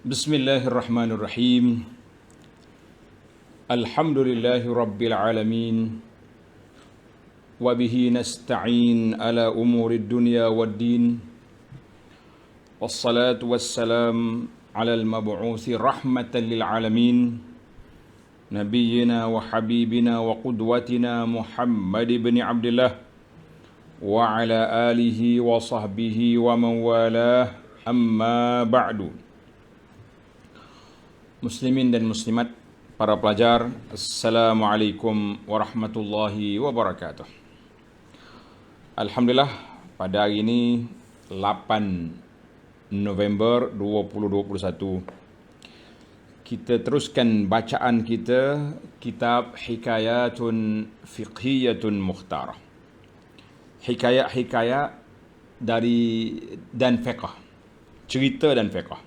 Bismillahirrahmanirrahim. Alhamdulillahi rabbil alamin. Wa bihi nasta'in ala umuri dunya waddin. Wassalatu wassalam ala al-mab'uthi rahmatan lil alamin. Nabiyyina wa habibina wa qudwatina Muhammad ibn Abdullah wa ala alihi wa sahbihi wa man walah, amma ba'du. Muslimin dan muslimat, para pelajar, Assalamualaikum warahmatullahi wabarakatuh. Alhamdulillah, pada hari ini 8 November 2021, kita teruskan bacaan kita kitab Hikayatun Fiqhiyatun Mukhtarah. Hikayat-hikayat dari dan fiqh, cerita dan fiqh.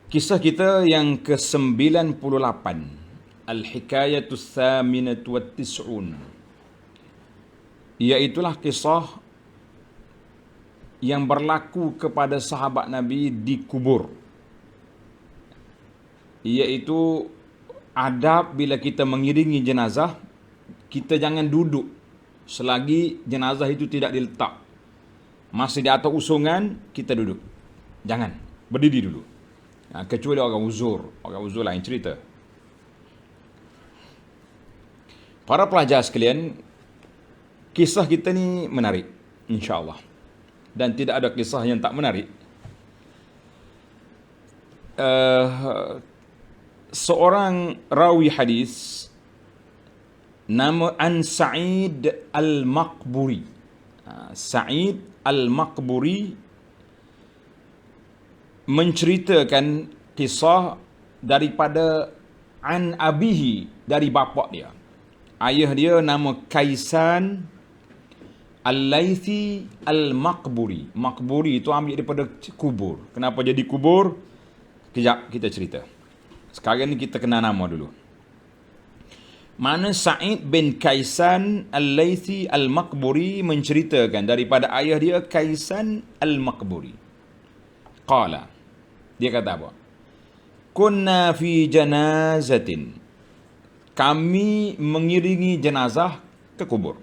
Kisah kita yang ke-98, Al-Hikayatus Thaminatu Wat-Tis'un, iaitulah kisah yang berlaku kepada sahabat Nabi di kubur, iaitu adab bila kita mengiringi jenazah, kita jangan duduk selagi jenazah itu tidak diletak. Masih di atas usungan, kita duduk. Jangan, berdiri dulu. Kecuali orang uzur lain cerita. Para pelajar sekalian, kisah kita ni menarik, insya-Allah. Dan tidak ada kisah yang tak menarik. Seorang rawi hadis nama Sa'id Al-Maqburi. Sa'id Al-Maqburi menceritakan kisah daripada an abihi, dari bapa dia. Ayah dia nama Kaisan Al-Laythi Al-Maqburi. Maqburi itu ambil daripada kubur. Kenapa jadi kubur? Kejap kita cerita. Sekarang ni kita kenal nama dulu. Mana Sa'id bin Kaisan Al-Laythi Al-Maqburi menceritakan daripada ayah dia Kaisan Al-Maqburi. Qala, dia kata apa? Kunna fi janazatin. Kami mengiringi jenazah ke kubur.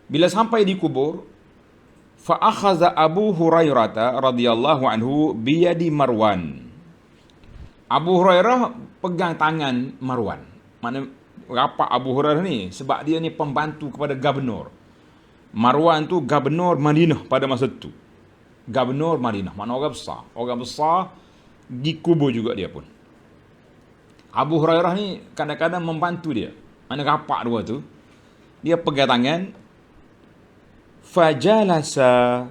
Bila sampai di kubur, fa akhadha Abu Hurairah radhiyallahu anhu biyadi Marwan. Abu Hurairah pegang tangan Marwan. Mana rapat Abu Hurairah ni sebab dia ni pembantu kepada gubernur. Marwan tu gubernur Madinah pada masa tu. Gubernur Madinah, mana orang besar. Orang besar di kubur juga dia pun. Abu Hurairah ni kadang-kadang membantu dia. Mana rapat dua tu, dia pegang tangan. Fajalasa.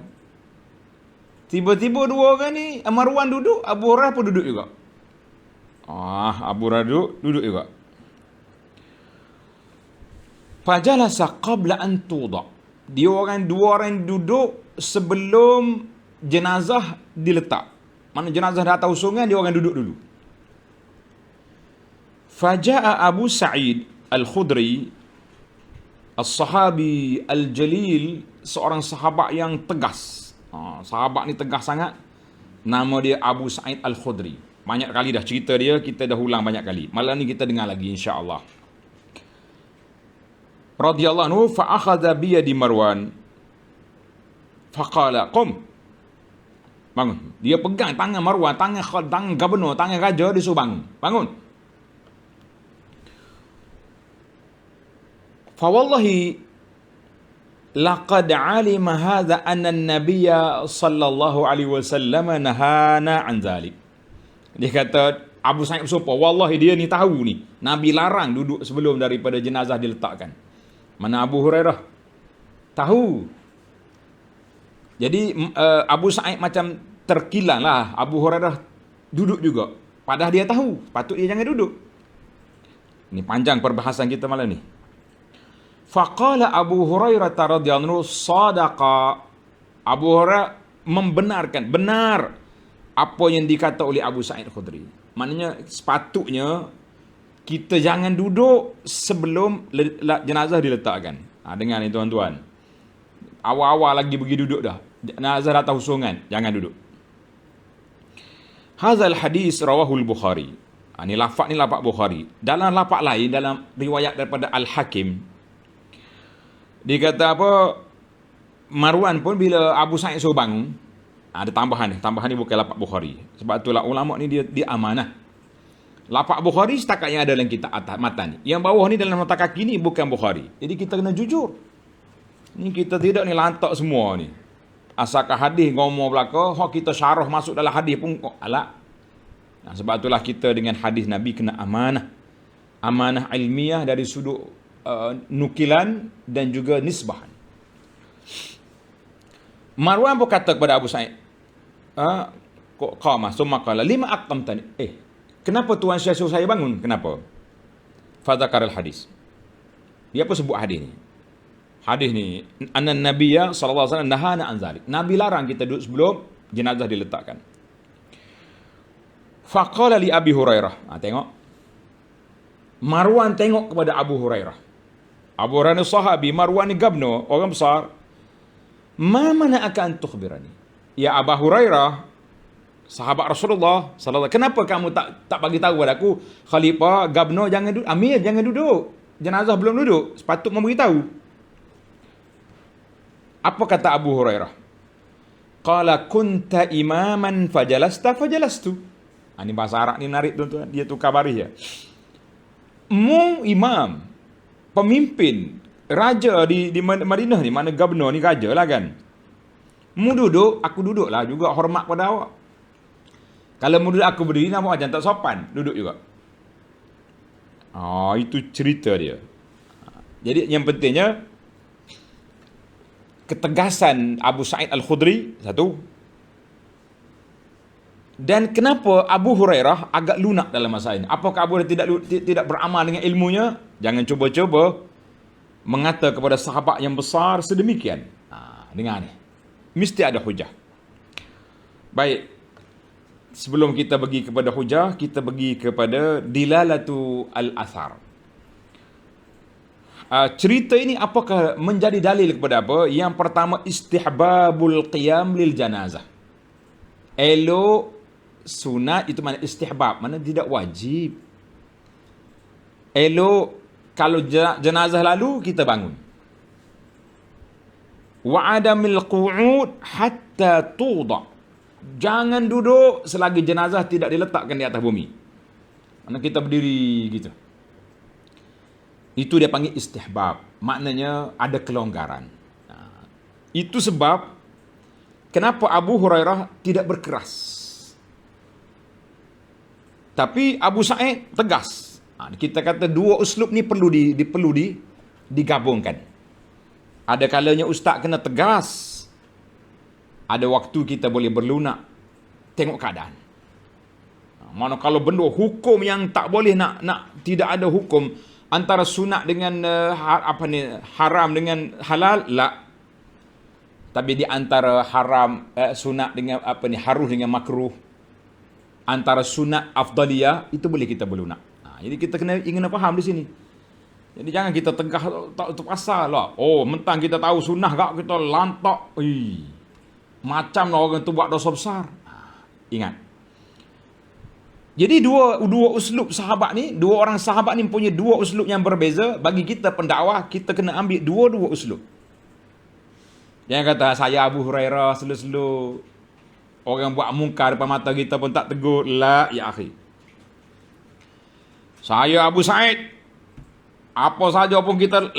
Tiba-tiba dua orang ni, Marwan duduk, Abu Hurairah pun duduk juga. Abu Hurairah duduk juga. Fajalasa qabla an tuda. Dua orang duduk sebelum jenazah diletak. Mana jenazah dah atas usungan, dia orang duduk dulu. Faja'a Abu Sa'id Al-Khudri, As-Sahabi Al-Jalil, seorang sahabat yang tegas. Sahabat ni tegas sangat. Nama dia Abu Sa'id Al-Khudri. Banyak kali dah cerita dia, kita dah ulang banyak kali. Malam ni kita dengar lagi, insya-Allah. Radhiyallahu anhu, fa akhadha bi yadi Marwan. Faqala, qum. Bangun. Dia pegang tangan Marwan, tangan gubernur, tangan raja, dia suruh bangun. Bangun. Fa wallahi laqad alima hadha anna an-nabiyya sallallahu alaihi wasallam nahana an dhalik. Dia kata, Abu Sa'id bersumpah, wallahi dia ni tahu ni, Nabi larang duduk sebelum daripada jenazah diletakkan. Mana Abu Hurairah tahu. Jadi Abu Sa'id macam terkilan lah, Abu Hurairah duduk juga. Padahal dia tahu, patut dia jangan duduk. Ini panjang perbahasan kita malam ni. Faqala Abu Hurairah radhiyallahu anhu, sadaqa. Abu Hurairah membenarkan, benar apa yang dikata oleh Abu Sa'id Khudri. Maknanya sepatutnya kita jangan duduk sebelum jenazah diletakkan. Dengar ni tuan-tuan. Awal-awal lagi pergi duduk dah. Jenazah datang husungan, jangan duduk. Hadzal hadis rawahul Bukhari. Ini lafaz ni lafaz Bukhari. Dalam lafaz lain, dalam riwayat daripada Al-Hakim, dia kata apa, Marwan pun bila Abu Sa'id suruh bangun, ada tambahan ni bukan lafaz Bukhari. Sebab itulah ulama ni dia amanah. Lafaz Bukhari setakat yang ada dalam kitab atas matan ni. Yang bawah ni dalam nota kaki ni bukan Bukhari. Jadi kita kena jujur. Ni kita tidak ni lantak semua ni. Asalkan hadis ngomong belaka, hak kita syarah masuk dalam hadis pun alak. Nah, sebab itulah kita dengan hadis Nabi kena amanah. Amanah ilmiah dari sudut nukilan dan juga nisbahan. Marwan pun kata kepada Abu Sa'id, qama summa qala lima aqamtani. Kenapa tuan Syekh suruh saya bangun? Kenapa? Fadzakar al-hadis. Dia apa sebut hadis ni? Hadis ni, anna nabiyya sallallahu alaihi wasallam nahana an zalik. Nabi larang kita duduk sebelum jenazah diletakkan. Faqala li Abi Hurairah. Tengok. Marwan tengok kepada Abu Hurairah. Abu Hurairah ni sahabi, Marwan ni gabno, orang besar. Ma mana akan tukhbirani? Ya Abu Hurairah, sahabat Rasulullah sallallahu alaihi wasallam, kenapa kamu tak bagi tahu kepada aku, khalifah, gabno jangan duduk, amir jangan duduk. Jenazah belum duduk, sepatut memberitahu. Apa kata Abu Hurairah? Qala kunta imaman fajalastu. Ini bahasa Arab ni menarik tuan-tuan, dia tukar baris ya. Mu imam, pemimpin, raja di Madinah ni, mana gubernur ni raja lah kan. Mu duduk, aku duduk lah juga, hormat pada awak. Kalau mu duduk aku berdiri, nampak macam tak sopan, duduk juga. Itu cerita dia. Jadi yang pentingnya, ketegasan Abu Sa'id Al-Khudri, satu. Dan kenapa Abu Hurairah agak lunak dalam masalah ini? Apakah Abu Hurairah tidak beramal dengan ilmunya? Jangan cuba-cuba mengata kepada sahabat yang besar sedemikian. Dengar ni. Mesti ada hujah. Baik. Sebelum kita pergi kepada hujah, kita pergi kepada dilalatu al-athar. Cerita ini apakah menjadi dalil kepada apa? Yang pertama, istihbabul qiyam lil janazah. Elok sunat itu mana istihbab, mana tidak wajib. Elok kalau jenazah lalu kita bangun. Wa adamil qu'ud hatta tuda. Jangan duduk selagi jenazah tidak diletakkan di atas bumi. Mana kita berdiri gitu. Itu dia panggil istihbab. Maknanya ada kelonggaran. Itu sebab kenapa Abu Hurairah tidak berkeras. Tapi Abu Sa'id tegas. Kita kata dua uslub ni perlu digabungkan. Ada kalanya ustaz kena tegas. Ada waktu kita boleh berlunak. Tengok keadaan. Mana kalau benda hukum yang tak boleh nak tidak ada hukum antara sunat dengan haram dengan halal, la. Tapi di antara haram sunat dengan harus dengan makruh, antara sunat afdaliyah, itu boleh kita berlunak. Jadi kita ingin faham di sini. Jadi jangan kita tegah tak pasal lah. Mentang kita tahu sunnah kak kita lantak. Macam orang tu buat dosa besar. Ingat. Jadi dua uslub sahabat ni, dua orang sahabat ni punya dua uslub yang berbeza. Bagi kita pendakwah, kita kena ambil dua uslub. Jangan kata saya Abu Hurairah selu-selu, orang buat mungkar depan mata kita pun tak tegur. La ya akhi. Saya Abu Sa'id, apa saja pun kita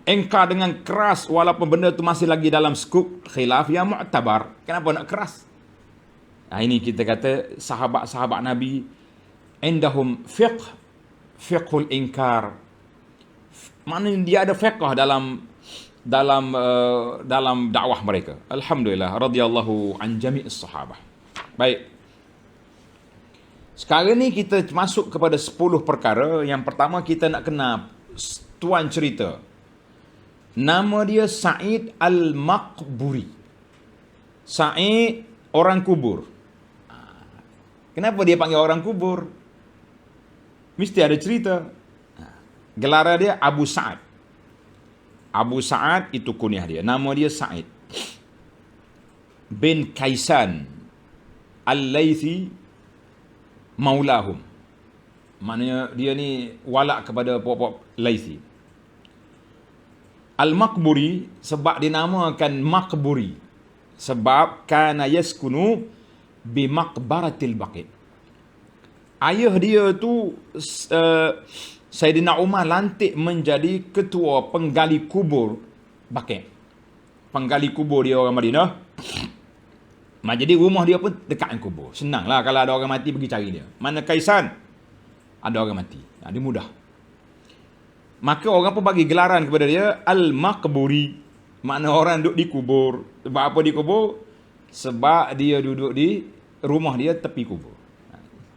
engkar dengan keras walaupun benda tu masih lagi dalam skop khilaf yang mu'tabar. Kenapa nak keras? Ini kita kata sahabat-sahabat Nabi indahum fiqhul inkar. Maknanya dia ada fiqh dalam dakwah mereka. Alhamdulillah radhiyallahu an jami'is sahabah. Baik. Sekarang ni kita masuk kepada 10 perkara. Yang pertama kita nak kenal tuan cerita. Nama dia Sa'id Al-Maqburi. Sa'id orang kubur. Kenapa dia panggil orang kubur? Mesti ada cerita. Gelar dia Abu Sa'ad. Abu Sa'ad itu kunyah dia. Nama dia Sa'id bin Kaisan Al-Laythi maulahum. Maknanya dia ni walak kepada puak-puak Laisi. Al-Maqburi sebab dinamakan Maqburi sebab kana yaskunu bi maqbaratil Baqi. Ayah dia tu Saidina Umar lantik menjadi ketua penggali kubur Baqi. Penggali kubur dia orang Madinah. Jadi rumah dia pun dekat dengan kubur. Senanglah kalau ada orang mati pergi cari dia. Mana Kaisan? Ada orang mati. Dia mudah. Maka orang pun bagi gelaran kepada dia Al-Maqburi. Makna orang duduk di kubur. Sebab apa di kubur? Sebab dia duduk di rumah dia tepi kubur.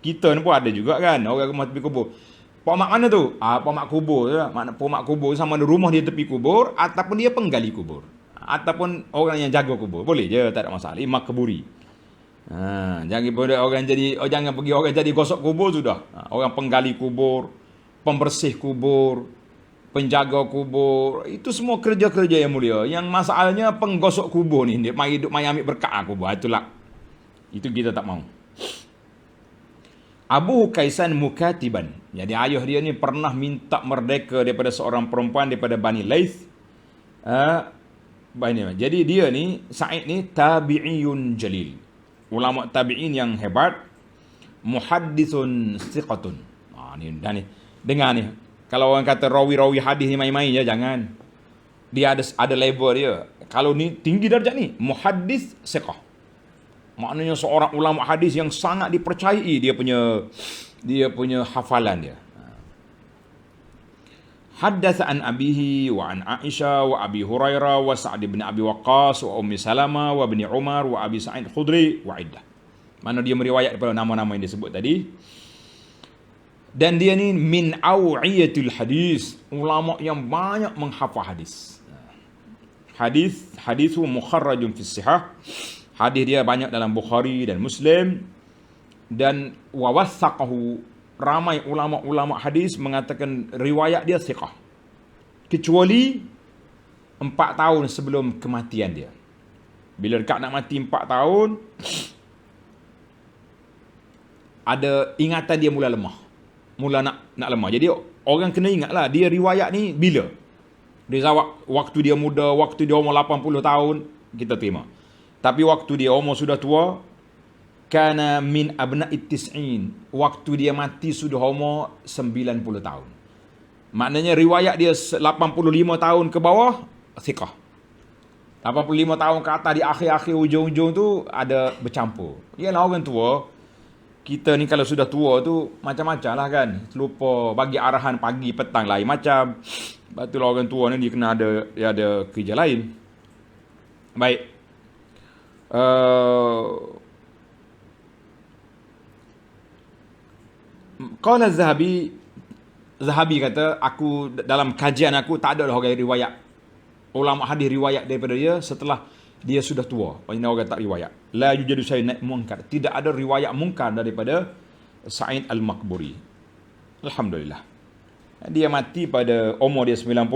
Kita ni pun ada juga kan, orang rumah tepi kubur. Pak mak mana tu? Pak mak kubur je. Makna pak mak kubur sama ada rumah dia tepi kubur ataupun dia penggali kubur. Ataupun orang yang jaga kubur. Boleh je, tak ada masalah. Maqburi. Jangan pergi orang jadi jangan pergi orang jadi gosok kubur sudah. Orang penggali kubur, pembersih kubur, penjaga kubur, itu semua kerja-kerja yang mulia. Yang masalahnya penggosok kubur ni, dia mari duk mai ambil berkat kubur. Itulah. Itu kita tak mau. Abu Kaisan mukatiban. Jadi ayah dia ni pernah minta merdeka daripada seorang perempuan daripada Bani Laith. Jadi dia ni Sa'id ni tabi'iyun jalil. Ulama tabi'in yang hebat, muhaddithun thiqatun. Ni dah ni. Dengar ni. Kalau orang kata rawi-rawi hadis ni main-main je, jangan. Dia ada level dia. Kalau ni tinggi darjat ni, muhaddits thiqah. Maknanya seorang ulama hadis yang sangat dipercayai dia punya hafalan dia. Haddatsa an abihi wa an Aisyah wa Abi Hurairah wa Sa'd bin Abi Waqqas wa Ummi Salamah wa Ibni Umar wa Abi Sa'id Khudri wa iddah. Mana dia meriwayat daripada nama-nama yang disebut tadi. Dan dia ni min awiyatul hadis, ulama yang banyak menghafal hadis. Hadithu mukharrajun fi sihah. Hadis dia banyak dalam Bukhari dan Muslim. Dan wa wathaqahu, ramai ulama-ulama hadis mengatakan riwayat dia thiqah. Kecuali 4 tahun sebelum kematian dia. Bila dekat nak mati 4 tahun, ada ingatan dia mula lemah. Mula nak lemah. Jadi orang kena ingatlah dia riwayat ni bila. Dia waktu dia muda, waktu dia umur 80 tahun, kita terima. Tapi waktu dia umur sudah tua, kana min abna'it tis'in, waktu dia mati sudah umur 90 tahun. Maknanya riwayat dia 85 tahun ke bawah thiqah. 85 tahun ke atas di akhir-akhir ujung-ujung tu ada bercampur. Yalah orang tua, kita ni kalau sudah tua tu macam-macam lah kan. Lupa bagi arahan pagi petang lain macam. Sebab tu orang tua ni dia kena ada kerja lain. Baik. Qala Zahabi kata, aku dalam kajian aku tak ada orang riwayat ulama hadis riwayat daripada dia setelah dia sudah tua. Banyak orang tak riwayat. La yujadu syai'un munkar. Tidak ada riwayat munkar daripada Sa'id al-Maqburi. Alhamdulillah. Dia mati pada umur dia 90.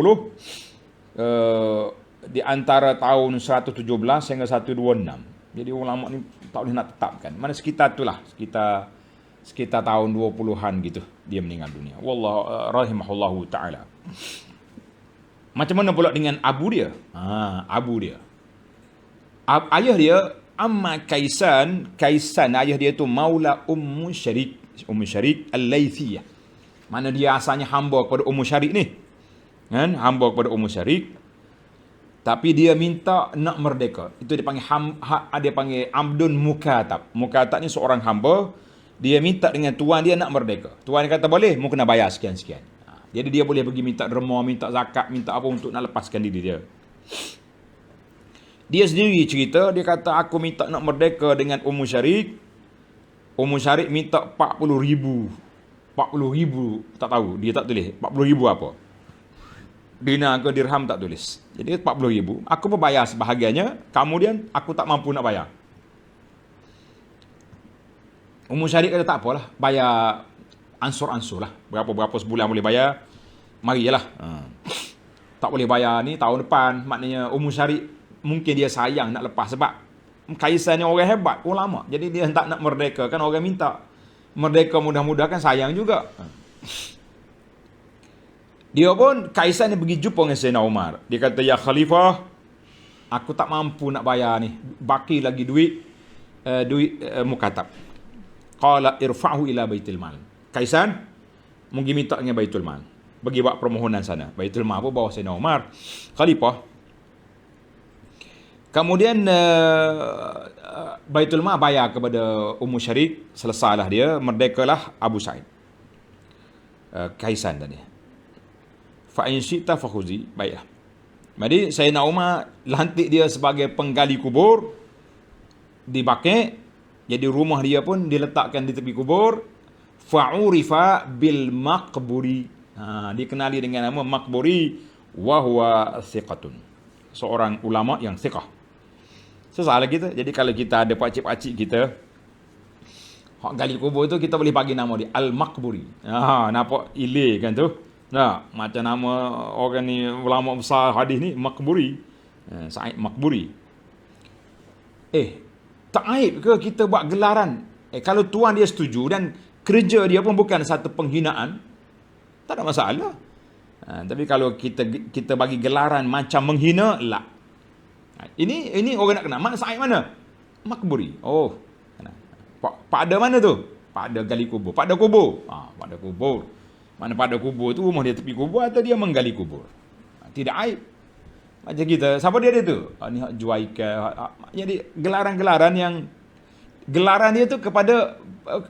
Di antara tahun 117 hingga 126. Jadi ulama ni tak boleh nak tetapkan. Mana sekitar itulah, sekitar tahun 20-an gitu dia meninggal dunia. Wallahu rahimahullahu taala. Macam mana pula dengan abu dia? Abu dia. Ayah dia Amma Kaisan ayah dia tu Maula Ummu Syarik Al-Laithiyah. Mana dia asalnya hamba kepada Ummu Syarik ni. Kan? Hamba kepada Ummu Syarik. Tapi dia minta nak merdeka. Itu dia panggil Abdun Mukatab. Mukatab ni seorang hamba. Dia minta dengan tuan dia nak merdeka. Tuan dia kata boleh, mu kena bayar sekian-sekian. Jadi dia boleh pergi minta derma, minta zakat, minta apa untuk nak lepaskan diri dia. Dia sendiri cerita, dia kata aku minta nak merdeka dengan Ummu Syarik. Ummu Syarik minta 40,000. 40,000 tak tahu, dia tak tulis. 40,000 apa? Dinar ke dirham tak tulis. Jadi 40,000. Aku pun bayar sebahagiannya, kemudian aku tak mampu nak bayar. Ummu Syarik kata tak apalah, bayar ansur-ansur lah. Berapa-berapa sebulan boleh bayar, marilah. Tak boleh bayar ni tahun depan. Maknanya Ummu Syarik mungkin dia sayang nak lepas sebab Kaisan ni orang hebat, ulama. Jadi dia tak nak merdeka kan, orang minta merdeka mudah-mudah kan sayang juga. Dia pun Kaisar ni pergi jumpa dengan Sayyidina Umar. Dia kata, ya Khalifah, aku tak mampu nak bayar ni. Baki lagi duit mukatab. Qala irfa'hu ila baitul mal. Kaisar mungkin minta dengan Baitul Mal. Bagi buat permohonan sana. Baitul Mal pun bawah Sayyidina Umar. Khalifah. Kemudian Baitul Mal bayar kepada Ummu Syarik. Selesailah dia. Merdekalah Abu Sa'id. Kaisan tadi. Fa'in syi'ta fakhuzi. Baiklah. Jadi Sayyidina Umar lantik dia sebagai penggali kubur. Di Baqi'. Jadi rumah dia pun diletakkan di tepi kubur. Fa'urifa bil maqburi. Dikenali dengan nama Maqburi. Wahuwa thiqatun. Seorang ulama yang thiqah. Sesalah kita. Jadi kalau kita ada pakcik-pakcik kita, hak gali kubur tu kita boleh bagi nama dia Al-Maqburi. Nampak ilih kan tu. Macam nama orang ni ulama besar hadis ni Maqburi. Sa'id Maqburi. Tak aib ke kita buat gelaran? Kalau tuan dia setuju dan kerja dia pun bukan satu penghinaan, tak ada masalah. Tapi kalau kita bagi gelaran macam menghina, lah. Ini orang nak kenal. Mak Sa'id mana? Maqburi. Pak ada mana tu? Pak ada gali kubur. Pak ada kubur. Pak ada kubur. Mana pada kubur tu rumah dia tepi kubur atau dia menggali kubur. Tidak aib. Macam kita, siapa dia tu? Ni hak juaika. Jadi gelaran-gelaran yang gelaran dia tu kepada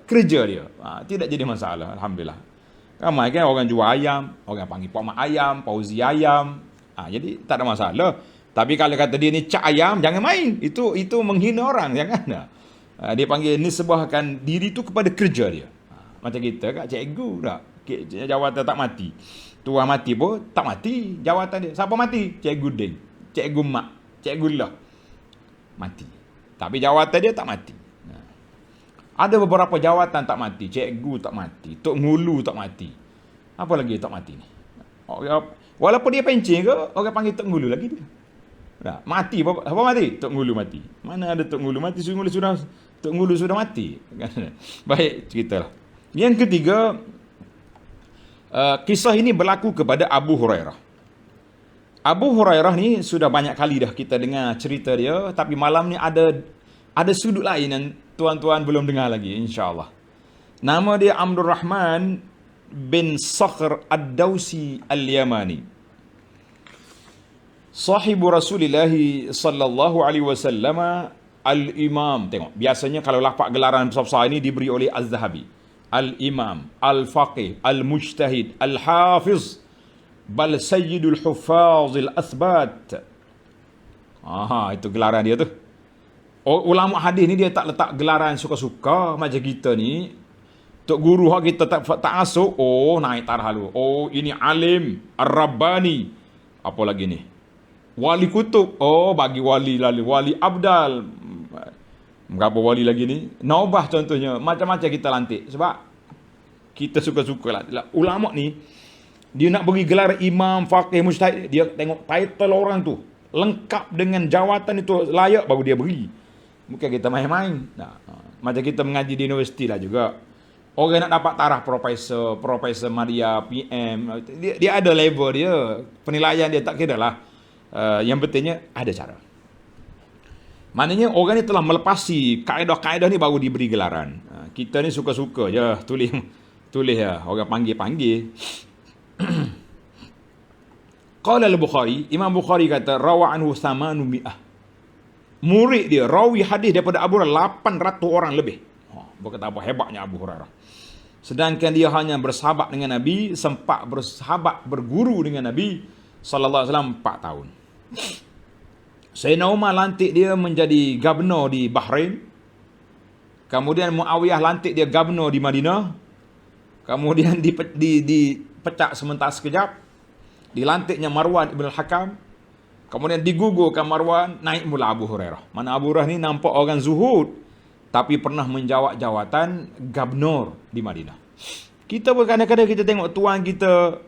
kerja dia. Tidak jadi masalah, alhamdulillah. Ramai kan orang jual ayam, orang panggil Pak Mak ayam, Pauzi ayam. Jadi tak ada masalah. Tapi kalau kata dia ni cak ayam, jangan main. Itu menghina orang, jangan. Dia panggil nisbahkan diri tu kepada kerja dia. Macam kita kat cikgu tak. Jawatan tak mati. Tuan mati pun tak mati jawatan dia. Siapa mati? Cikgu Ding, Cikgu Mak, Cikgu Lah. Mati. Tapi jawatan dia tak mati. Ada beberapa jawatan tak mati. Cikgu tak mati. Tok Ngulu tak mati. Apa lagi tak mati ni? Walaupun dia pencing ke, orang panggil Tok Ngulu lagi dia. Mati. Apa mati? Tok Ngulu mati. Mana ada Tok Ngulu mati? Tok Ngulu sudah mati. Baik, ceritalah. Yang ketiga, kisah ini berlaku kepada Abu Hurairah. Abu Hurairah ni sudah banyak kali dah kita dengar cerita dia, tapi malam ni ada sudut lain yang tuan-tuan belum dengar lagi, insya-Allah. Nama dia Abdul Rahman bin Sakhr Ad-Dawsi Al-Yamani. Sahibu Rasulullah sallallahu alaihi wasallam al-Imam. Tengok, biasanya kalau lapak gelaran besar-besar ini diberi oleh Az-Zahabi. Al-Imam, Al-Faqih, Al-Mujtahid, Al-Hafiz, bal Sayyidul Huffaz Al-Athbat. Itu gelaran dia tu. Ulama hadis ni dia tak letak gelaran suka-suka macam kita ni. Tok guru hak kita tak masuk, naik tarah lu. Ini alim, Ar-Rabbani. Apa lagi ni? Wali kutub. Bagi wali lalu, wali abdal. Berapa wali lagi ni? Naubah contohnya. Macam-macam kita lantik. Sebab kita suka-suka lah. Ulama ni, dia nak beri gelar imam, faqih, mujtahid. Dia tengok title orang tu. Lengkap dengan jawatan itu layak baru dia beri. Bukan kita main-main. Macam kita mengaji di universiti lah juga. Orang nak dapat taraf Profesor Maria, PM. Dia ada level dia. Penilaian dia tak kira lah. Yang pentingnya ada cara. Maknanya orang ni telah melepasi kaedah-kaedah ni baru diberi gelaran. Kita ni suka-suka je tulis ya, orang panggil-panggil. Qala al-Bukhari, Imam Bukhari kata rawa anhu 800. Murid dia rawi hadis daripada Abu Hurairah 800 orang lebih. Berkata apa hebatnya Abu Hurairah. Sedangkan dia hanya bersahabat dengan Nabi, sempat bersahabat berguru dengan Nabi sallallahu alaihi wasallam 4 tahun. Sayyidina Umar lantik dia menjadi gubernur di Bahrain. Kemudian Muawiyah lantik dia gubernur di Madinah. Kemudian dipecat sementara sekejap. Dilantiknya Marwan ibn al-Hakam. Kemudian digugurkan Marwan, naik mula Abu Hurairah. Mana Abu Hurairah ni nampak orang zuhud, tapi pernah menjawab jawatan gubernur di Madinah. Kita pun kadang-kadang kita tengok tuan kita,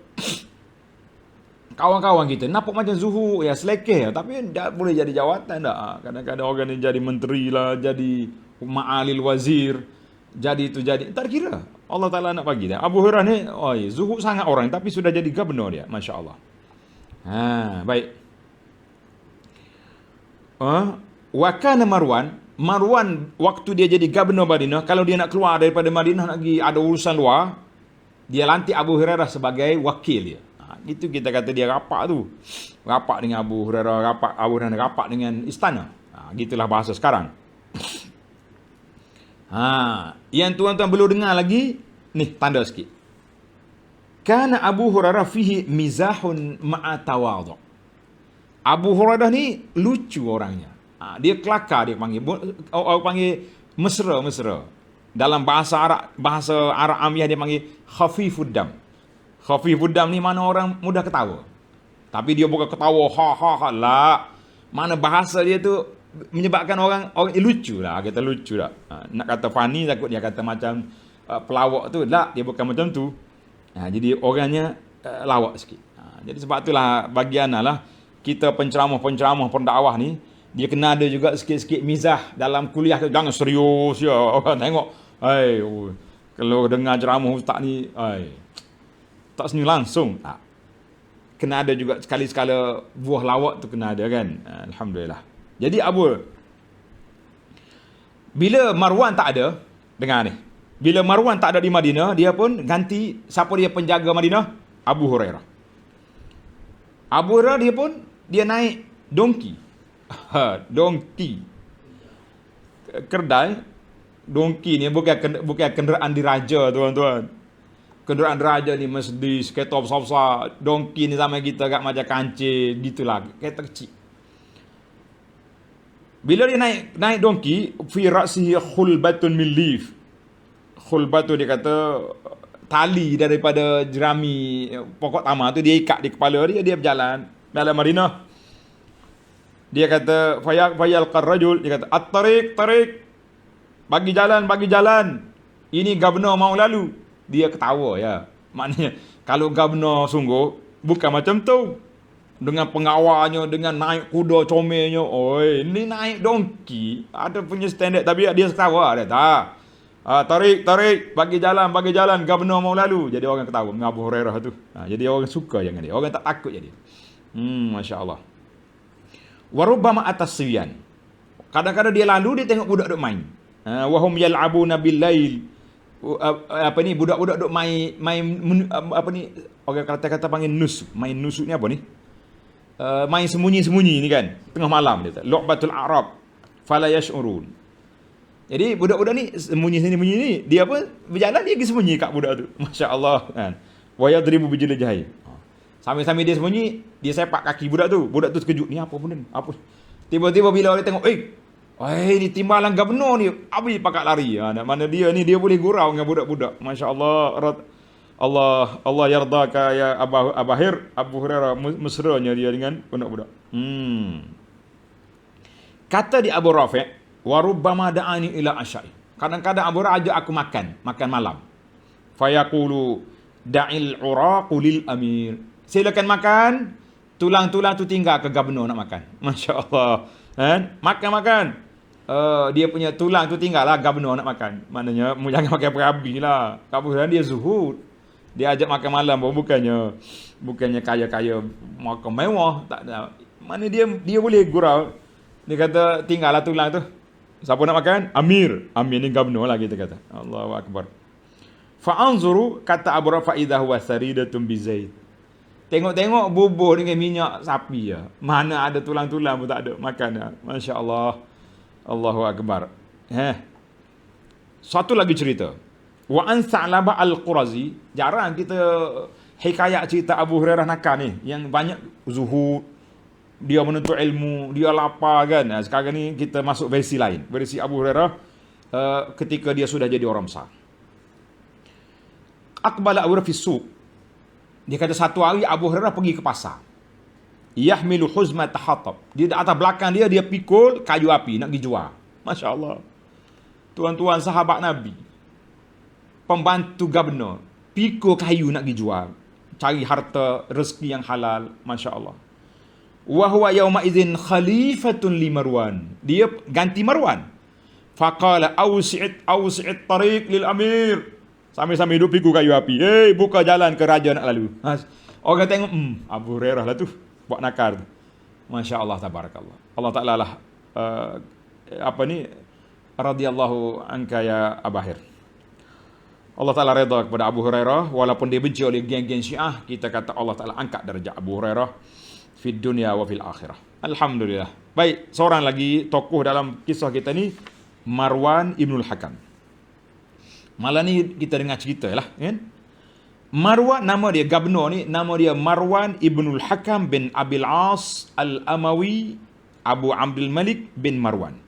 kawan-kawan kita nampak macam zuhud, ya selekeh, tapi tak boleh jadi jawatan tak. Kadang-kadang orang ni jadi menteri lah, jadi ma'alil wazir. Jadi itu jadi. Tak kira. Allah Ta'ala nak bagi dah. Abu Hurairah ni, zuhud sangat orang. Tapi sudah jadi gubernur dia. Masya Allah. Baik. Wa kana Marwan waktu dia jadi gubernur Madinah, kalau dia nak keluar daripada Madinah nak pergi ada urusan luar, dia lantik Abu Hurairah sebagai wakil dia. Itu kita kata dia rapat tu. Rapat dengan Abu Hurairah, Abu Hurairah rapat dengan istana. Gitulah bahasa sekarang. Yang tuan-tuan perlu dengar lagi, ni tanda sikit. Kana Abu Hurairah fihi mizahun ma'a tawadhu. Abu Hurairah ni lucu orangnya. Dia kelakar, dia panggil. Orang panggil mesra. Dalam bahasa Arab Amiyah dia panggil khafifud dam. Khafifud dam ni mana orang mudah ketawa. Tapi dia bukan ketawa ha lah. Mana bahasa dia tu menyebabkan orang lucu lah, kata lucu lah. Nak kata funny takut dia kata macam pelawak tu. Tak, dia bukan macam tu. Jadi orangnya lawak sikit. Jadi sebab itulah bagian lah kita penceramah pendakwah ni, dia kena ada juga sikit-sikit mizah dalam kuliah tu. Jangan serius ya. Orang tengok, kalau dengar ceramah ustaz ni, tak senyum langsung. Kena ada juga sekali-sekala buah lawak tu kena ada kan. Alhamdulillah. Jadi bila Marwan tak ada, dengar ni. Bila Marwan tak ada di Madinah, dia pun ganti, siapa dia penjaga Madinah? Abu Hurairah. Abu Hurairah dia naik dongki. Dongki. Keldai. Dongki ni bukan kenderaan diraja, tuan-tuan. Kenderaan diraja ni Mercedes, kereta besar-besar. Dongki ni sama kita kat macam kancil, gitulah. Kereta kecil. Bila dia naik dongki, fi ra'sihi khulbatun min lif. Khulbatu dia kata tali daripada jerami pokok tamar tu dia ikat di kepala dia berjalan dalam Madinah. Dia kata fayal qarrajul, dia kata at-tariq, bagi jalan. Ini gubernur mau lalu. Dia ketawa ya. Maknanya kalau gubernur sungguh bukan macam tu. Dengan pengawalnya, dengan naik kuda comelnya. Ini naik dongki. Ada punya standard tapi dia ketawa dia tak. Tarik, bagi jalan, gubernur mau lalu. Jadi orang ketawa dengan Abu Hurairah tu. Jadi orang suka dengan dia. Orang tak takut jadi. Masya Allah. Warubbama atas siyan. Kadang-kadang dia lalu, dia tengok budak duk main. Wahum yal'abuna bil-lail. Budak-budak duk main orang kata panggil nus. Main nusuk ni apa ni? Main sembunyi-sembunyi ni kan. Tengah malam dia. Lu'batul Arab. Fala yash'urun. Jadi budak-budak ni sembunyi ni, dia pun berjalan, dia pergi sembunyi kat budak tu. Masya Allah kan. Wa yadribu bijil jahil. Sambil-sambil dia sembunyi, dia sepak kaki budak tu. Budak tu terkejut, ni apa benda? Apa? Tiba-tiba bila dia tengok, ni timbalan gubernur ni, habis pakat lari. Mana dia ni, dia boleh gurau dengan budak-budak. Masya Allah. Allah yardaka ya Abu Hurairah, mesranya dia dengan budak-budak. Kata di Abu Rafi', warubbama da'ani ila asyai. Kadang-kadang Abu Hurairah ajak aku makan malam. Fayaqulu da'il uraqu lil amir. Silakan makan, tulang-tulang tu tinggal ke gubernur nak makan. Masya Allah. Makan. Dia punya tulang tu tinggal lah gubernur nak makan. Maknanya jangan makan berabi lah. Abu Hurairah dia zuhud. Dia ajak makan malam, bukannya kaya-kaya makan mewah. Tak ada. Mana dia boleh gurau. Dia kata tinggallah tulang tu. Siapa nak makan? Amir ni gubernur lah kita kata. Allahu Akbar. Fa'anzuru, kata Abu Rafa' idha huwa saridatun bizaid. Tengok-tengok bubur dengan minyak sapi ya. Mana ada tulang-tulang pun tak ada makan ya. Masya Allah. Allahu Akbar. Satu lagi cerita. Wa an Sa'labah al-Qurazi. Jarang kita hikayat cerita Abu Hurairah nakal ni. Yang banyak zuhud. Dia menuntut ilmu. Dia lapar kan. Sekarang ni kita masuk versi lain. Versi Abu Hurairah ketika dia sudah jadi orang besar. Aqbala Abu Hurairah fi suq. Dia kata satu hari Abu Hurairah pergi ke pasar. Yahmilu huzmat hatab. Dia di atas belakang dia pikul kayu api nak pergi jual. Masya Allah. Tuan-tuan sahabat Nabi. Pembantu gubernur. Pikul kayu nak pergi jual. Cari harta rezeki yang halal. Masya Allah. Wa huwa yawma idzin khalifatun li Marwan. Dia ganti Marwan. Faqala awsi'it tariq lil amir. Sambil-sambil hidup pikul kayu api. Buka jalan ke raja nak lalu. Orang tengok, Abu Hurairah lah tu. Buat nakar tu. Masya Allah, tabarakallah. Allah Ta'ala lah, radhiyallahu anka ya Abahir. Allah Ta'ala redha kepada Abu Hurairah. Walaupun dia benci oleh geng-geng Syiah, kita kata Allah Ta'ala angkat darjat Abu Hurairah fid dunya wa fil akhirah. Alhamdulillah. Baik, seorang lagi tokoh dalam kisah kita ni, Marwan Ibnul Hakam. Malam ni kita dengar cerita lah, kan? Marwan, nama dia gubernur ni, nama dia Marwan Ibnul Hakam bin Abil As Al-Amawi Abu Abdul Malik bin Marwan.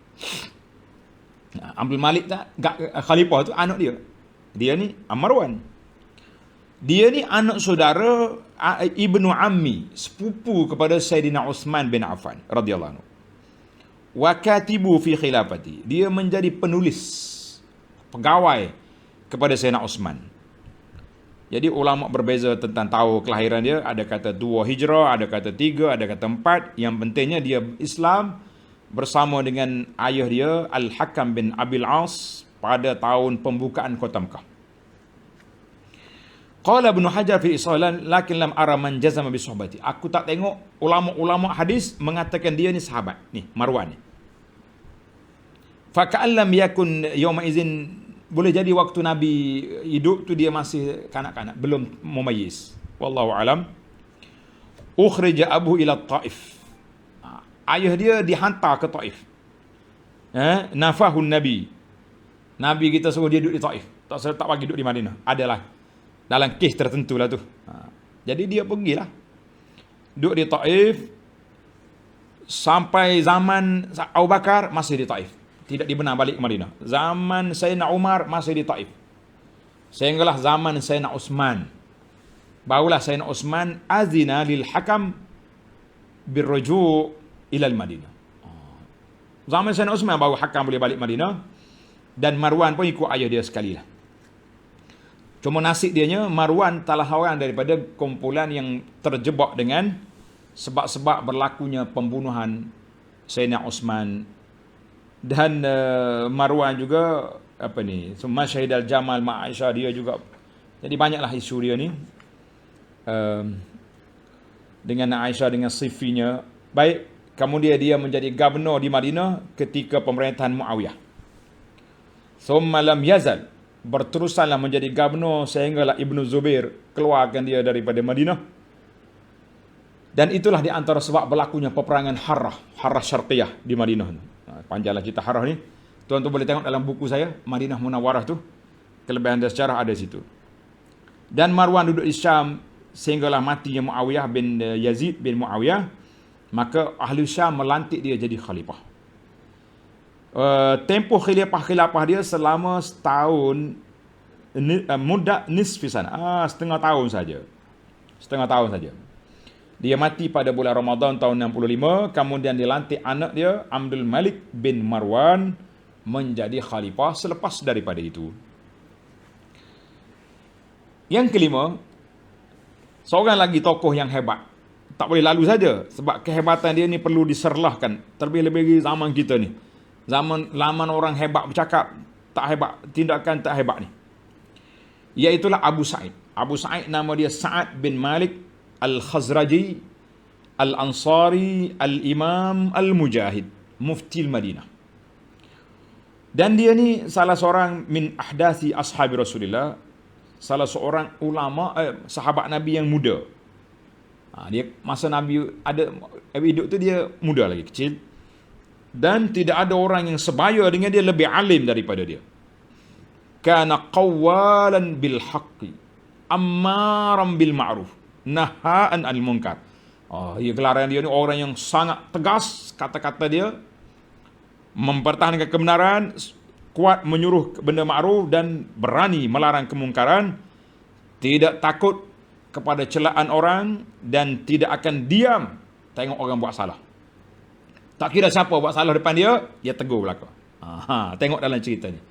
Abdul Malik tak, khalifah tu anak dia. Dia ni Marwan. Dia ni anak saudara ibnu ammi, sepupu kepada Sayyidina Uthman bin Affan radhiyallahu anhu. Wa katibu fi khilafati. Dia menjadi penulis, pegawai kepada Sayyidina Uthman. Jadi ulama berbeza tentang tahu kelahiran dia. Ada kata 2 Hijrah, ada kata 3, ada kata 4. Yang pentingnya dia Islam bersama dengan ayah dia Al-Hakam bin Abil As pada tahun pembukaan kota Mekah. Qala Ibnu Hajar fi Islan lakin lam ara man jazama bi suhbati. Aku tak tengok ulama-ulama hadis mengatakan dia ni sahabat. Ni Marwan ni. Fa ka'allam yakun yawma izin, boleh jadi waktu Nabi hidup tu dia masih kanak-kanak, belum mumayyiz. Wallahu alam. Ukhrija abu ila Taif. Ayah dia dihantar ke Taif. Nafahun Nabi. Nabi kita suruh dia duduk di Taif. Tak bagi duduk di Madinah. Adalah dalam kes tertentu lah tu. Jadi dia pergilah. Duduk di Taif sampai zaman Abu Bakar masih di Taif. Tidak dibenar balik ke Madinah. Zaman Sayyidina Umar masih di Taif. Sehinggalah zaman Sayyidina Uthman. Barulah Sayyidina Uthman azina lil hakam birruju' ila al-Madinah. Zaman Sayyidina Uthman baru hakam boleh balik Madinah. Dan Marwan pun ikut ayah dia sekali lah. Cuma nasib dianya, Marwan salah seorang daripada kumpulan yang terjebak dengan sebab-sebab berlakunya pembunuhan Sayyidina Uthman. Dan Marwan juga Summa Syahidal Jamal Ma Aisyah, dia juga. Jadi banyaklah isu dia ni dengan Aisyah, dengan Sifinya. Baik, kemudian dia menjadi gubernur di Madinah ketika pemerintahan Muawiyah. Summa lam yazal, berterusanlah menjadi gubernur sehinggalah Ibnu Zubair keluarkan dia daripada Madinah. Dan itulah di antara sebab berlakunya peperangan Harrah Syarqiyah di Madinah. Panjanglah cerita Harrah ni. Tuan-tuan boleh tengok dalam buku saya, Madinah Munawwarah tu. Kelebihan dan sejarah ada situ. Dan Marwan duduk di Syam sehinggalah matinya Muawiyah bin Yazid bin Muawiyah. Maka ahli Syam melantik dia jadi khalifah. Tempoh khilafah dia selama setahun, muda nisfi sana, setengah tahun saja. Dia mati pada bulan Ramadan tahun 65. Kemudian dilantik anak dia Abdul Malik bin Marwan menjadi khalifah selepas daripada itu. Yang kelima, seorang lagi tokoh yang hebat. Tak boleh lalu saja, sebab kehebatan dia ni perlu diserlahkan. Terlebih-lebih zaman kita ni. Zaman orang hebat bercakap, tak hebat, tindakan tak hebat ni. Iaitulah Abu Sa'id. Abu Sa'id nama dia Sa'ad bin Malik Al-Khazraji Al-Ansari Al-Imam Al-Mujahid, Mufti Madinah. Dan dia ni salah seorang min ahdathi ashabi Rasulullah, salah seorang ulama sahabat Nabi yang muda. Dia masa Nabi ada hidup tu dia muda lagi, kecil. Dan tidak ada orang yang sebaya dengan dia lebih alim daripada dia. Kana qawwalan bil haqqi ammaran bil ma'ruf nahaan anil munkar. Gelaran dia ni orang yang sangat tegas, kata-kata dia mempertahankan kebenaran, kuat menyuruh benda ma'ruf dan berani melarang kemungkaran, tidak takut kepada celaan orang dan tidak akan diam tengok orang buat salah. Tak kira siapa buat salah depan dia, dia tegur belakang. Tengok dalam cerita ni.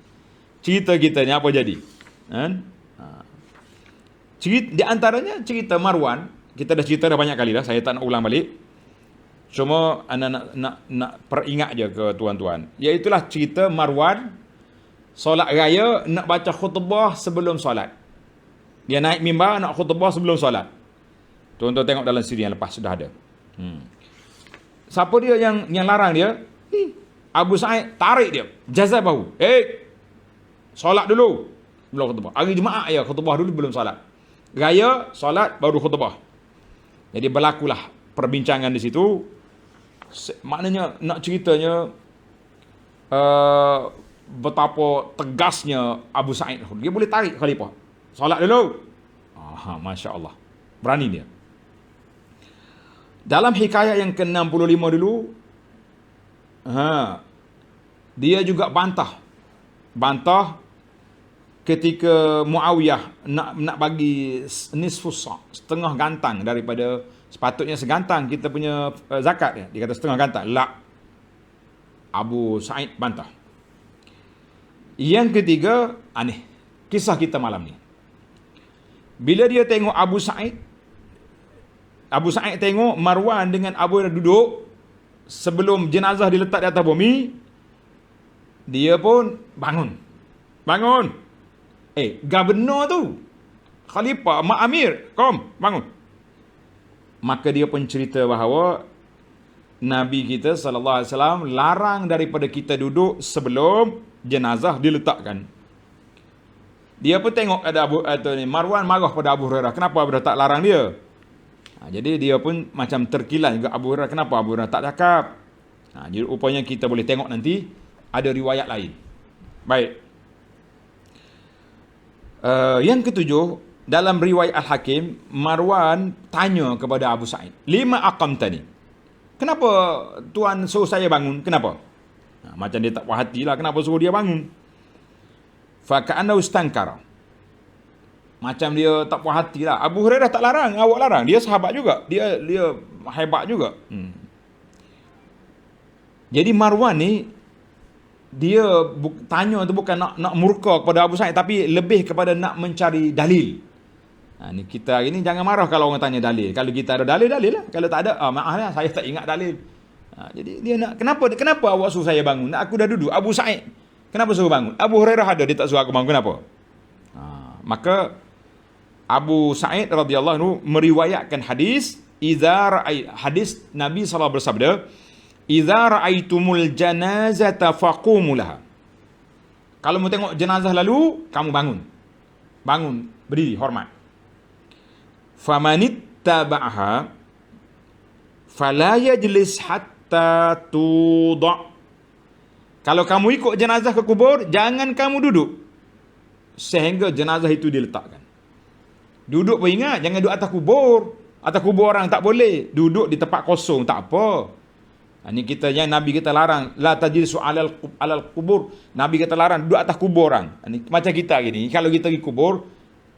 Cerita kita ni apa jadi? Di antaranya cerita Marwan. Kita dah cerita dah banyak kali dah, saya tak nak ulang balik. Cuma anda nak peringat je ke tuan-tuan. Iaitulah cerita Marwan solat raya nak baca khutbah sebelum solat. Dia naik mimbar nak khutbah sebelum solat. Tuan-tuan tengok dalam siri yang lepas sudah ada. Siapa dia yang larang dia? Abu Sa'id tarik dia, jazah bahu. Solat dulu belum khutbah. Hari Jumaat ya khutbah dulu belum solat. Raya solat baru khutbah. Jadi berlakulah perbincangan di situ. Maknanya nak ceritanya betapa tegasnya Abu Sa'id. Dia boleh tarik khalifah. Solat dulu. Masya Allah. Berani dia. Dalam hikayat yang ke-65 dulu, dia juga bantah ketika Muawiyah nak bagi nisfus sa', setengah gantang daripada sepatutnya segantang kita punya zakat ya. Dia kata setengah gantang. Abu Sa'id bantah. Yang ketiga, aneh. Kisah kita malam ni. Bila dia tengok Abu Sa'id tengok Marwan dengan Abu Hurairah duduk sebelum jenazah diletak di atas bumi, dia pun bangun. Governor tu, Khalifah, Mak Amir, bangun. Maka dia pun cerita bahawa Nabi kita SAW larang daripada kita duduk sebelum jenazah diletakkan. Dia pun tengok ada Marwan marah pada Abu Hurairah. Kenapa Abu Hurairah tak larang dia? Jadi dia pun macam terkilan juga Abu Hurairah. Kenapa Abu Hurairah tak cakap? Jadi rupanya kita boleh tengok nanti ada riwayat lain. Baik. Yang ketujuh, dalam riwayat Al-Hakim, Marwan tanya kepada Abu Sa'id, lima aqamtani? Kenapa tuan suruh saya bangun? Kenapa? Macam dia tak puas hati lah. Kenapa suruh dia bangun? Faka'anna ustankara. Macam dia tak puas hati lah. Abu Hurairah tak larang, awak larang. Dia sahabat juga. Dia hebat juga. Jadi Marwan ni, dia tanya tu bukan nak murka kepada Abu Sa'id, tapi lebih kepada nak mencari dalil. Ni kita hari ni jangan marah kalau orang tanya dalil. Kalau kita ada dalil, dalil lah. Kalau tak ada, maaf lah, saya tak ingat dalil. Jadi dia nak, kenapa awak suruh saya bangun? Aku dah duduk. Abu Sa'id, kenapa suruh bangun? Abu Hurairah ada, dia tak suruh aku bangun. Kenapa? Maka Abu Sa'id radhiyallahu anhu meriwayatkan hadis hadis Nabi SAW bersabda, "Idza ra'aitumul janazata faqumu laha." Kalau mau tengok jenazah lalu, kamu bangun, berdiri, hormat. Famanittaba'aha fala yajlis hatta tudha'. Kalau kamu ikut jenazah ke kubur, jangan kamu duduk sehingga jenazah itu diletakkan. Duduk pun ingat, jangan duduk atas kubur. Atas kubur orang tak boleh. Duduk di tempat kosong, tak apa. Ini kita yang Nabi kita larang, la tajlisu alal kubur. Nabi kita larang duduk atas kubur orang. Ini macam kita gini, kalau kita pergi kubur,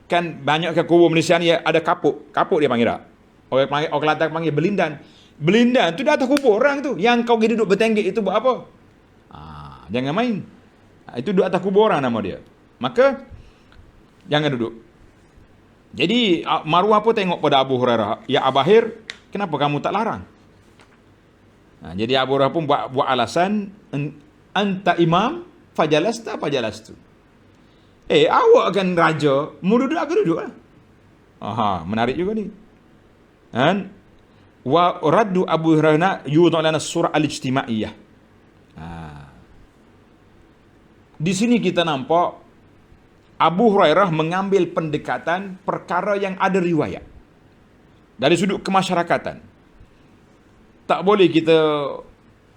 kan banyak ke kubur Malaysia ni ada kapuk. Kapuk dia panggil tak? Orang Kelantan panggil belindan. Belindan tu di atas kubur orang tu. Yang kau pergi duduk bertenggek itu buat apa? Jangan main. Itu duduk atas kubur orang nama dia. Maka jangan duduk. Jadi Marwah pun tengok pada Abu Hurairah, ya Abahir, kenapa kamu tak larang? Jadi Abu Hurairah pun buat alasan, anta imam fajalastu. Awak kan raja, mau duduk aku duduk lah. Menarik juga ni. Dan wa raddu Abu Hurairah yudha lana surah al-ijtimaiyah. Di sini kita nampak Abu Hurairah mengambil pendekatan perkara yang ada riwayat dari sudut kemasyarakatan. Tak boleh kita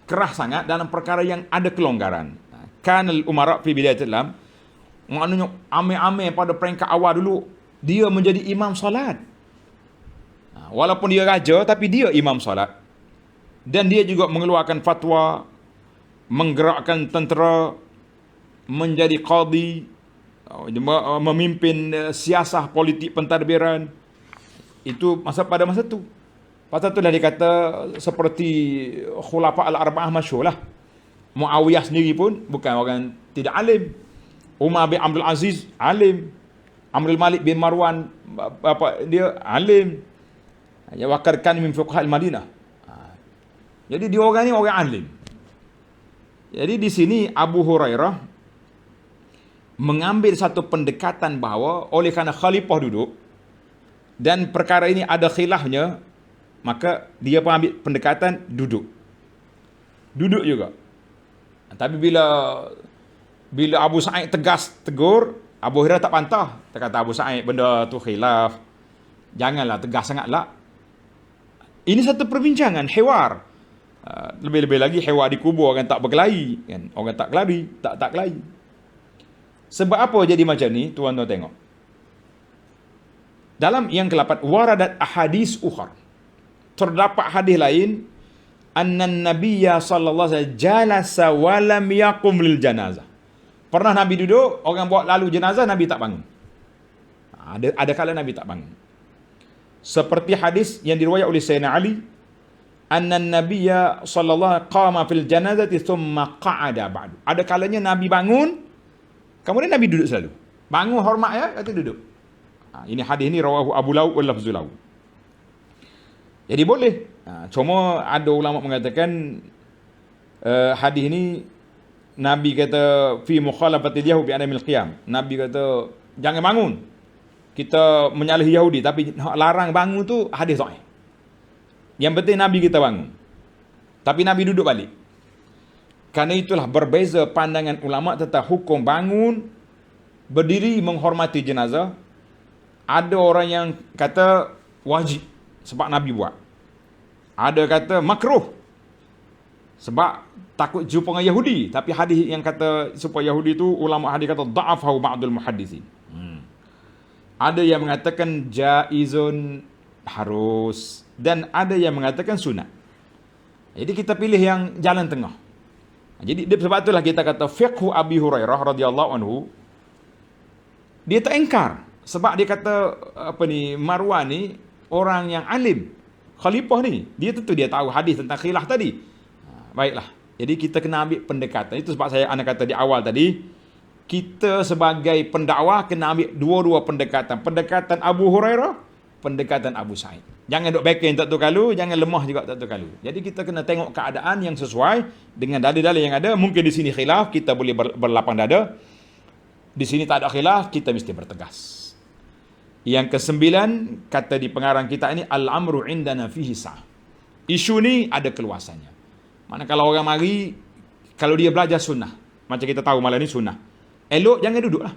keras sangat dalam perkara yang ada kelonggaran. Kanal umara fi bidayatil Islam, maknanya ame-ame pada peringkat awal dulu dia menjadi imam solat. Walaupun dia raja, tapi dia imam solat. Dan dia juga mengeluarkan fatwa, menggerakkan tentera, menjadi qadi, memimpin siasah politik pentadbiran. Itu pada masa tu. Pasal tu dah dikata seperti khulafa al-arba'ah masyhur lah. Muawiyah sendiri pun bukan orang tidak alim. Umar bin Abdul Aziz alim. Amrul Malik bin Marwan dia alim. Ya wakarkan min fuqaha al-Madinah. Jadi dia orang ni orang alim. Jadi di sini Abu Hurairah mengambil satu pendekatan bahawa oleh kerana khalifah duduk dan perkara ini ada khilafnya, maka dia pun ambil pendekatan duduk. Duduk juga. Tapi bila Abu Sa'id tegas tegur, Abu Hurairah tak pantah. Dia kata, Abu Sa'id, benda tu khilaf. Janganlah tegas sangatlah. Ini satu perbincangan, hewar. Lebih-lebih lagi hewar di kubur, orang tak berkelahi. Kan? Orang tak kelari, tak kelahi. Sebab apa jadi macam ni? Tuan-tuan tengok. Dalam yang ke-8, waradat ahadis ukhar. Terdapat hadis lain, annan nabiyya sallallahu alaihi wasallam jalasa wa lam yaqum lil janazah. Pernah Nabi duduk, orang buat lalu jenazah, Nabi tak bangun. Ada kala Nabi tak bangun. Seperti hadis yang diriwayat oleh Sayyidina Ali, annan nabiyya sallallahu qama fil janazati thumma qa'ada ba'du. Ada kalanya Nabi bangun, kemudian Nabi duduk selalu. Bangun hormat ya, kata duduk. Ini hadis ni rawahu Abu Laud wal lafzu lahu. Jadi boleh. Cuma ada ulama mengatakan hadis ni Nabi kata fi mukhalafatil yahudi bi anamil qiyam. Nabi kata jangan bangun. Kita menyalahi Yahudi, tapi larang bangun tu hadis sahih. Yang penting Nabi kita bangun. Tapi Nabi duduk balik. Karena itulah berbeza pandangan ulama tentang hukum bangun, berdiri menghormati jenazah. Ada orang yang kata wajib sebab Nabi buat. Ada kata makruh sebab takut jumpa dengan Yahudi. Tapi hadis yang kata supaya Yahudi tu, ulama hadis kata da'afahu ba'dul muhaddisin. Ada yang mengatakan jaizun, harus, dan ada yang mengatakan sunat. Jadi kita pilih yang jalan tengah. Jadi sebab itulah kita kata fiqhu Abi Hurairah radhiyallahu anhu, dia tak engkar sebab dia kata Marwan ni orang yang alim, khalifah ni, dia tentu dia tahu hadis tentang khilaf tadi. Baiklah. Jadi kita kena ambil pendekatan. Itu sebab saya anak kata di awal tadi, kita sebagai pendakwah kena ambil dua-dua pendekatan. Pendekatan Abu Hurairah, pendekatan Abu Sa'id. Jangan duk backing tak tu kalu, jangan lemah juga tak tu kalu. Jadi kita kena tengok keadaan yang sesuai dengan dalil-dalil yang ada. Mungkin di sini khilaf, kita boleh berlapang dada. Di sini tak ada khilaf, kita mesti bertegas. Yang ke-9, kata di pengarang kita ini, al-amru indana fihi sa'ah. Isu ni ada keluasannya. Mana kalau orang mari, kalau dia belajar sunnah, macam kita tahu malam ni sunnah, elok jangan duduklah.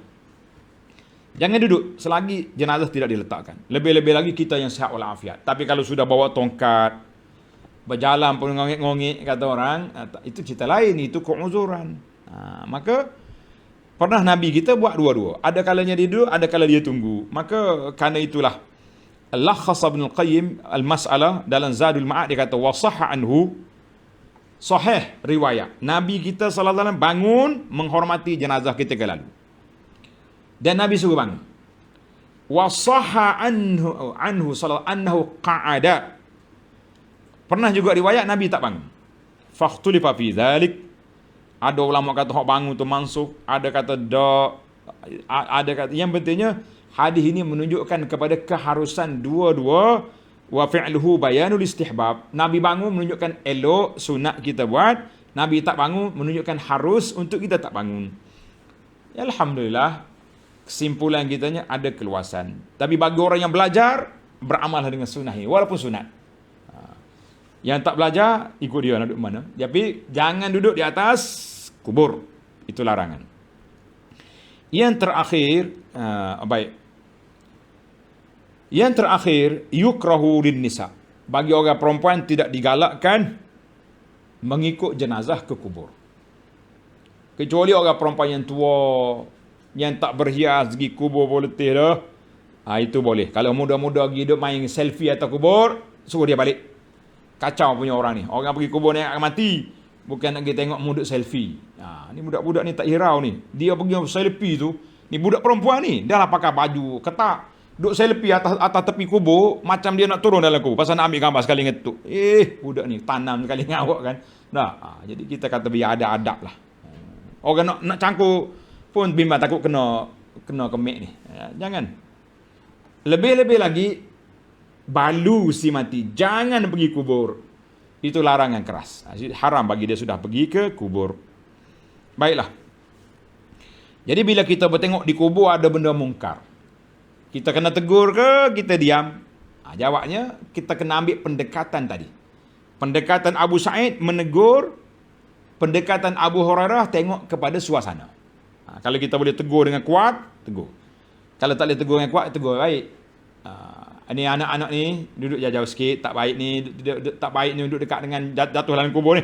Jangan duduk selagi jenazah tidak diletakkan. Lebih-lebih lagi kita yang sihat walafiat. Tapi kalau sudah bawa tongkat, berjalan pun ngongik-ngongik kata orang, itu cerita lain, itu keuzuran. Maka pernah Nabi kita buat dua-dua. Ada kalanya dia duduk, ada kala dia tunggu. Maka kerana itulah Al-Lakhas Ibn Al-Qayyim Al-Mas'alah dalam Zadul Ma'ad dia kata wasahha anhu, sahih riwayat Nabi kita sallallahu alaihi wasallam bangun menghormati jenazah ketika lalu. Dan Nabi suruh bangun. Wasahha anhu sallallahu annahu qa'ada. Pernah juga riwayat Nabi tak bangun. Fakhtulifa fi dzalik. Ada ulama kata hak bangun tu mansuh, ada kata ada kata yang pentingnya hadis ini menunjukkan kepada keharusan dua-dua. Wa fi'luhu bayanul istihbab. Nabi bangun menunjukkan elok, sunat kita buat. Nabi tak bangun menunjukkan harus untuk kita tak bangun. Ya, alhamdulillah, kesimpulan kitanya ada keluasan. Tapi bagi orang yang belajar, beramal dengan sunnah ini walaupun sunat. Yang tak belajar, ikut dia nak duduk mana. Tapi jangan duduk di atas kubur. Itu larangan. Yang terakhir, baik. Yang terakhir, yukrahu lin nisa. Bagi orang perempuan tidak digalakkan mengikut jenazah ke kubur. Kecuali orang perempuan yang tua, yang tak berhias pergi kubur politik dah. Itu boleh. Kalau muda-muda pergi duduk main selfie atas kubur, suruh dia balik. Kacau punya orang ni. Orang pergi kubur ni akan mati, bukan nak pergi tengok muduk selfie. Ni budak-budak ni tak hirau ni. Dia pergi selfie tu, ni budak perempuan ni, dah lah pakai baju ketat, duduk selfie atas tepi kubur, macam dia nak turun dalam kubur. Pasal nak ambil gambar sekali ngetuk. Budak ni tanam sekali ngawak kan. Jadi kita kata biar ada adab lah. Orang nak cangkuk pun bimbang takut kena kemik ni. Jangan. Lebih-lebih lagi, balu si mati, jangan pergi kubur. Itu larangan keras. Haram bagi dia sudah pergi ke kubur. Baiklah. Jadi bila kita bertengok di kubur ada benda mungkar, kita kena tegur ke kita diam? Jawabnya kita kena ambil pendekatan tadi. Pendekatan Abu Sa'id menegur, pendekatan Abu Hurairah tengok kepada suasana. Kalau kita boleh tegur dengan kuat, tegur. Kalau tak boleh tegur dengan kuat, tegur baik. Ni anak-anak ni duduk jauh-jauh sikit, tak baik ni, tak baik ni duduk dekat dengan jatuh dalam kubur ni.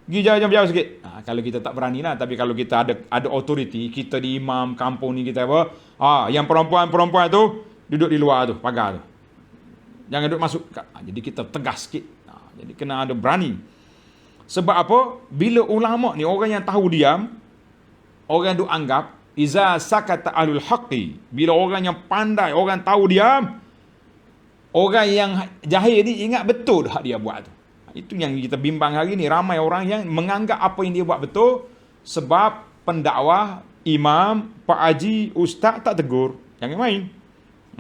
Pergi jauh-jauh sikit. Kalau kita tak berani lah, tapi kalau kita ada authority, kita di imam kampung ni kita apa? Yang perempuan tu duduk di luar tu, pagar tu. Jangan duduk masuk. Jadi kita tegas sikit. Jadi kena ada berani. Sebab apa? Bila ulama ni orang yang tahu diam, orang yang duk anggap iza sakata ahlul haqqi, bila orang yang pandai, orang tahu diam, orang yang jahil ni ingat betul hak dia buat tu. Itu yang kita bimbang hari ni. Ramai orang yang menganggap apa yang dia buat betul sebab pendakwah, imam, pak haji, ustaz tak tegur. Jangan main.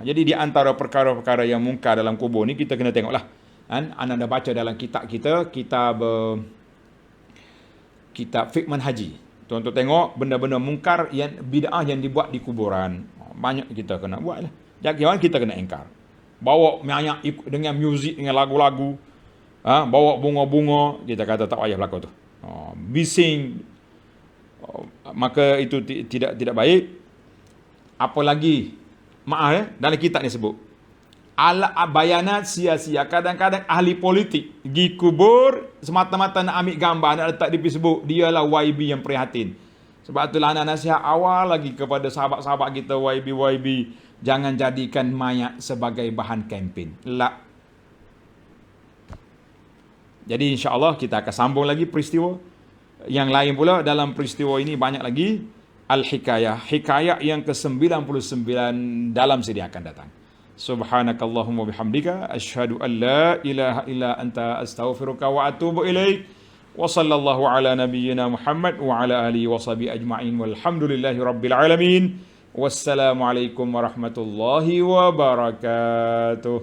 Jadi di antara perkara-perkara yang mungkar dalam kubur ni kita kena tengoklah. Anda dah baca dalam kitab kita, kitab Fiqh Manhaji. Tuan-tuan tengok benda-benda mungkar yang bid'ah yang dibuat di kuburan. Banyak kita kena buat lah. Jangan kita kena engkar. Bawa minyak dengan muzik, dengan lagu-lagu, bawa bunga-bunga, kita kata tak payah berlaku tu. Bising, maka itu tidak baik. Apalagi dalam kitab ni sebut ala bayanat sia-sia. Kadang-kadang ahli politik pergi kubur semata-mata nak ambil gambar, nak letak di Facebook, dialah YB yang prihatin. Sebab itulah anak nasihat awal lagi kepada sahabat-sahabat kita YB, jangan jadikan mayat sebagai bahan kempen. Jadi insya-Allah kita akan sambung lagi peristiwa yang lain pula. Dalam peristiwa ini banyak lagi al-hikayah, hikayat yang ke-99 dalam siri akan datang. Subhanakallahumma bihamdika asyhadu an la ilaha illa anta astaghfiruka wa atubu ilaik. Wa sallallahu ala nabiyyina Muhammad wa ala alihi wa sahbihi ajma'in walhamdulillahi rabbil alamin. Wassalamualaikum warahmatullahi wabarakatuh.